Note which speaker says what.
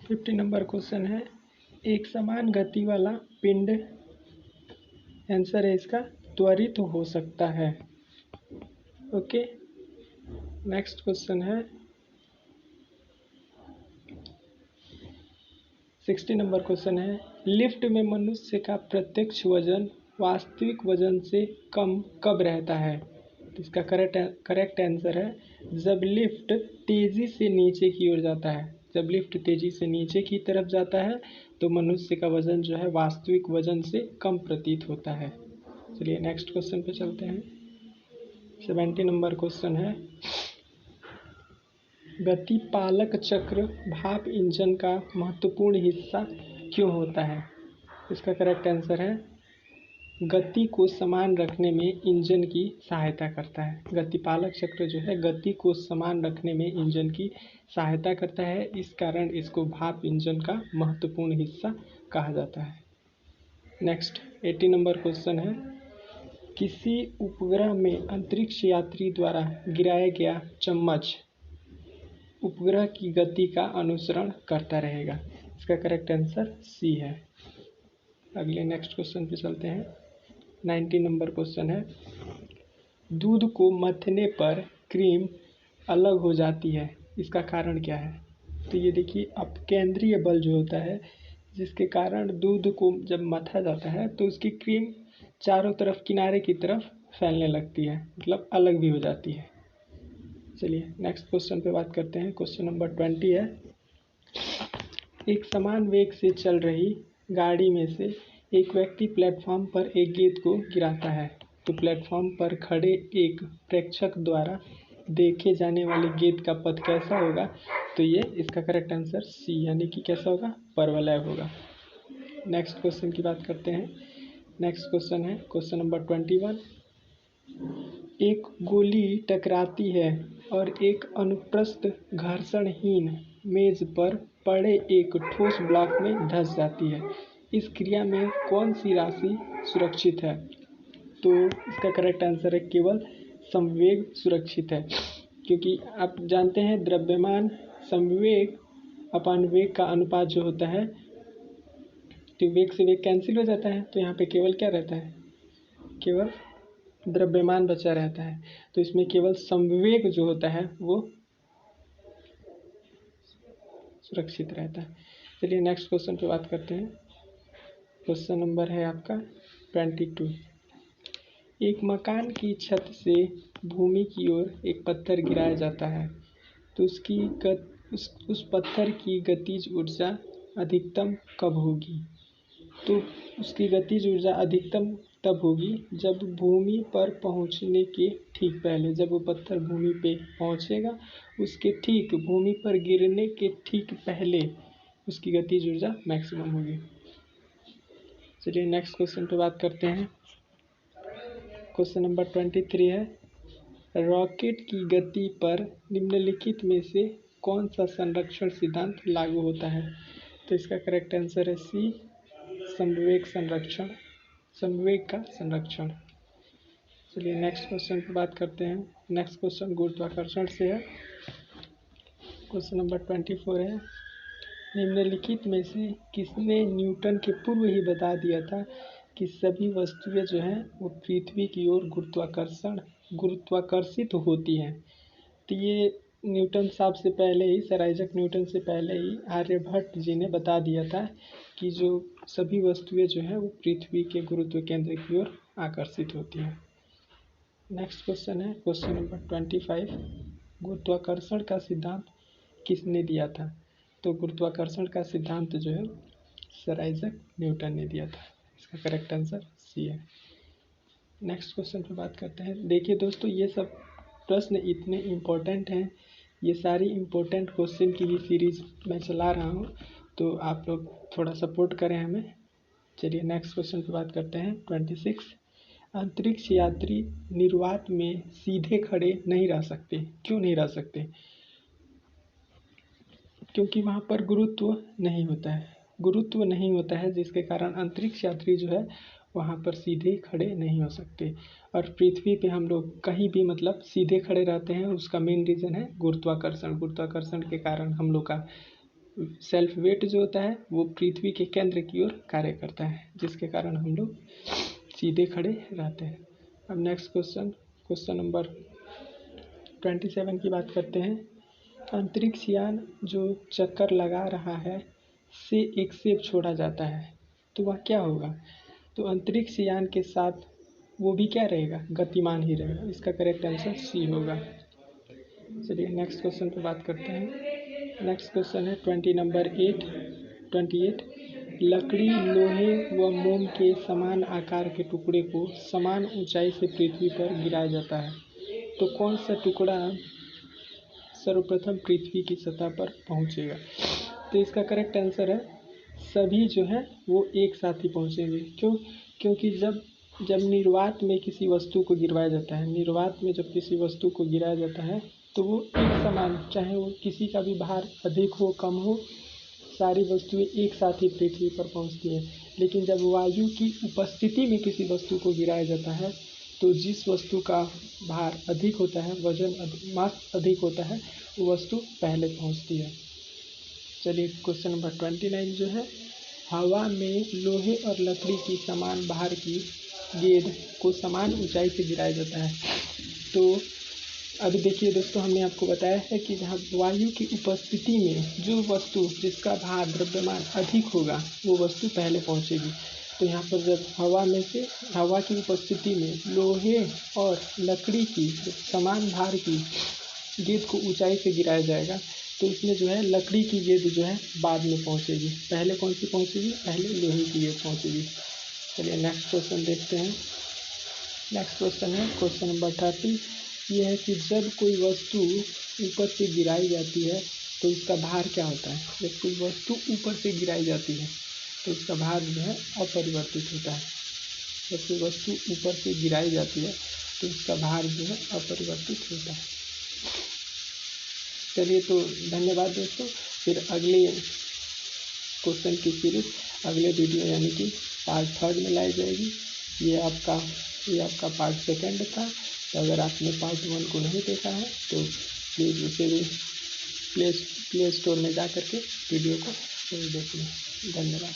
Speaker 1: 50 number question है, एक समान गति वाला पिंड, आंसर है इसका त्वरित हो सकता है। ओके, नेक्स्ट क्वेश्चन है 60 नंबर क्वेश्चन है, लिफ्ट में मनुष्य का प्रत्यक्ष वजन वास्तविक वजन से कम कब रहता है? तो इसका करेक्ट आंसर है जब लिफ्ट तेज़ी से नीचे की ओर जाता है। जब लिफ्ट तेज़ी से नीचे की तरफ जाता है तो मनुष्य का वजन जो है वास्तविक वजन से कम प्रतीत होता है। चलिए नेक्स्ट क्वेश्चन पे चलते हैं। 70 नंबर क्वेश्चन है, गतिपालक चक्र भाप इंजन का महत्वपूर्ण हिस्सा क्यों होता है? इसका करेक्ट आंसर है गति को समान रखने में इंजन की सहायता करता है। गतिपालक चक्र जो है गति को समान रखने में इंजन की सहायता करता है, इस कारण इसको भाप इंजन का महत्वपूर्ण हिस्सा कहा जाता है। नेक्स्ट 80 नंबर क्वेश्चन है, किसी उपग्रह में अंतरिक्ष यात्री द्वारा गिराया गया चम्मच उपग्रह की गति का अनुसरण करता रहेगा। इसका करेक्ट आंसर सी है। अगले नेक्स्ट क्वेश्चन पे चलते हैं। 90 नंबर क्वेश्चन है, दूध को मथने पर क्रीम अलग हो जाती है, इसका कारण क्या है? तो ये देखिए, अपकेंद्रीय बल जो होता है जिसके कारण दूध को जब मथा जाता है तो उसकी क्रीम चारों तरफ किनारे की तरफ फैलने लगती है, मतलब अलग भी हो जाती है। चलिए नेक्स्ट क्वेश्चन पे बात करते हैं। क्वेश्चन नंबर 20 है, एक समान वेग से चल रही गाड़ी में से एक व्यक्ति प्लेटफॉर्म पर एक गेंद को गिराता है, तो प्लेटफॉर्म पर खड़े एक प्रेक्षक द्वारा देखे जाने वाली गेंद का पथ कैसा होगा? तो ये इसका करेक्ट आंसर सी यानी कि कैसा होगा? परवलय होगा। नेक्स्ट क्वेश्चन की बात करते हैं। नेक्स्ट क्वेश्चन है क्वेश्चन नंबर 21, एक गोली टकराती है और एक अनुप्रस्थ घर्षणहीन मेज पर पड़े एक ठोस ब्लॉक में धंस जाती है, इस क्रिया में कौन सी राशि सुरक्षित है? तो इसका करेक्ट आंसर है केवल संवेग सुरक्षित है, क्योंकि आप जानते हैं द्रव्यमान संवेग अपान वेग का अनुपात जो होता है, तो वेग से वेग कैंसिल हो जाता है, तो यहाँ पे केवल क्या रहता है? केवल द्रव्यमान बचा रहता है, तो इसमें केवल संवेग जो होता है वो सुरक्षित रहता है। चलिए नेक्स्ट क्वेश्चन पे बात करते हैं। क्वेश्चन नंबर है आपका 22, एक मकान की छत से भूमि की ओर एक पत्थर गिराया जाता है, तो उस पत्थर की गतिज ऊर्जा अधिकतम कब होगी? तो उसकी गतिज ऊर्जा अधिकतम तब होगी जब भूमि पर पहुंचने के ठीक पहले, जब वो पत्थर भूमि पे पहुंचेगा उसके ठीक भूमि पर गिरने के ठीक पहले उसकी गतिज ऊर्जा मैक्सिमम होगी। चलिए नेक्स्ट क्वेश्चन पे बात करते हैं। क्वेश्चन नंबर 23 है, रॉकेट की गति पर निम्नलिखित में से कौन सा संरक्षण सिद्धांत लागू होता है? तो इसका करेक्ट आंसर है सी, संवेग संरक्षण, संवेग का संरक्षण। चलिए नेक्स्ट क्वेश्चन पर बात करते हैं। नेक्स्ट क्वेश्चन गुरुत्वाकर्षण से है। क्वेश्चन नंबर 24 है, निम्नलिखित में से किसने न्यूटन के पूर्व ही बता दिया था कि सभी वस्तुएं जो हैं वो पृथ्वी की ओर गुरुत्वाकर्षित होती हैं? तो ये न्यूटन साहब से पहले ही, सर आइजैक न्यूटन से पहले ही आर्यभट्ट जी ने बता दिया था कि जो सभी वस्तुएं जो हैं वो पृथ्वी के गुरुत्व केंद्र की ओर आकर्षित होती हैं। नेक्स्ट क्वेश्चन है क्वेश्चन नंबर 25, गुरुत्वाकर्षण का सिद्धांत किसने दिया था? तो गुरुत्वाकर्षण का सिद्धांत जो है सर आइजैक न्यूटन ने दिया था। इसका करेक्ट आंसर सी है। नेक्स्ट क्वेश्चन पर बात करते हैं। देखिए दोस्तों, ये सब प्रश्न इतने इम्पोर्टेंट हैं, ये सारी इम्पोर्टेंट क्वेश्चन की ही सीरीज मैं चला रहा हूँ, तो आप लोग थोड़ा सपोर्ट करें हमें। चलिए नेक्स्ट क्वेश्चन पर बात करते हैं। 26, अंतरिक्ष यात्री निर्वात में सीधे खड़े नहीं रह सकते, क्यों नहीं रह सकते? क्योंकि वहाँ पर गुरुत्व नहीं होता है, गुरुत्व नहीं होता है, जिसके कारण अंतरिक्ष यात्री जो है वहाँ पर सीधे खड़े नहीं हो सकते। और पृथ्वी पे हम लोग कहीं भी मतलब सीधे खड़े रहते हैं, उसका मेन रीज़न है गुरुत्वाकर्षण। गुरुत्वाकर्षण के कारण हम लोग का सेल्फ वेट जो होता है वो पृथ्वी के केंद्र की ओर कार्य करता है, जिसके कारण हम लोग सीधे खड़े रहते हैं। अब नेक्स्ट क्वेश्चन नंबर 27 की बात करते हैं। अंतरिक्ष यान जो चक्कर लगा रहा है से एक सेब छोड़ा जाता है तो वह क्या होगा? तो अंतरिक्ष यान के साथ वो भी क्या रहेगा? गतिमान ही रहेगा। इसका करेक्ट आंसर सी होगा। चलिए नेक्स्ट क्वेश्चन पे बात करते हैं। नेक्स्ट क्वेश्चन है 28। लकड़ी, लोहे व मोम के समान आकार के टुकड़े को समान ऊंचाई से पृथ्वी पर गिराया जाता है तो कौन सा टुकड़ा सर्वप्रथम पृथ्वी की सतह पर पहुंचेगा? तो इसका करेक्ट आंसर है सभी जो है वो एक साथ ही पहुंचेंगे। क्यों? क्योंकि जब निर्वात में किसी वस्तु को गिरवाया जाता है, निर्वात में जब किसी वस्तु को गिराया जाता है तो वो एक समान, चाहे वो किसी का भी भार अधिक हो कम हो, सारी वस्तुएं एक साथ ही पृथ्वी पर पहुंचती हैं। लेकिन जब वायु की उपस्थिति में किसी वस्तु को गिराया जाता है तो जिस वस्तु का भार अधिक होता है, मास अधिक होता है, वो वस्तु पहले पहुंचती है। चलिए क्वेश्चन नंबर 29 जो है, हवा में लोहे और लकड़ी की समान भार की गेंद को समान ऊंचाई से गिराया जाता है। तो अभी देखिए दोस्तों, हमने आपको बताया है कि जहाँ वायु की उपस्थिति में जो वस्तु जिसका भार द्रव्यमान अधिक होगा वो वस्तु पहले पहुंचेगी। तो यहाँ पर जब हवा की उपस्थिति में लोहे और लकड़ी की समान भार की गेंद को ऊंचाई से गिराया जाएगा तो इसमें जो है लकड़ी की गेंद जो है बाद में पहुंचेगी। पहले कौन सी पहुंचेगी? पहले लोहे की गेंद पहुंचेगी। चलिए नेक्स्ट क्वेश्चन देखते हैं। नेक्स्ट क्वेश्चन है क्वेश्चन नंबर 30। ये है कि जब कोई वस्तु ऊपर से गिराई जाती है तो इसका भार क्या होता है? जब कोई वस्तु ऊपर से गिराई जाती है तो इसका भार जो है अपरिवर्तित होता है। जब कोई वस्तु ऊपर से गिराई जाती है तो इसका भार जो है अपरिवर्तित होता है। चलिए तो धन्यवाद दोस्तों। फिर अगले क्वेश्चन की सीरीज अगले वीडियो यानी कि पार्ट 3 में लाई जाएगी। ये आपका पार्ट 2 था। तो अगर आपने पार्ट 1 को नहीं देखा है तो प्लीज़ उसे भी प्ले स्टोर में जा करके वीडियो को देख लें। धन्यवाद।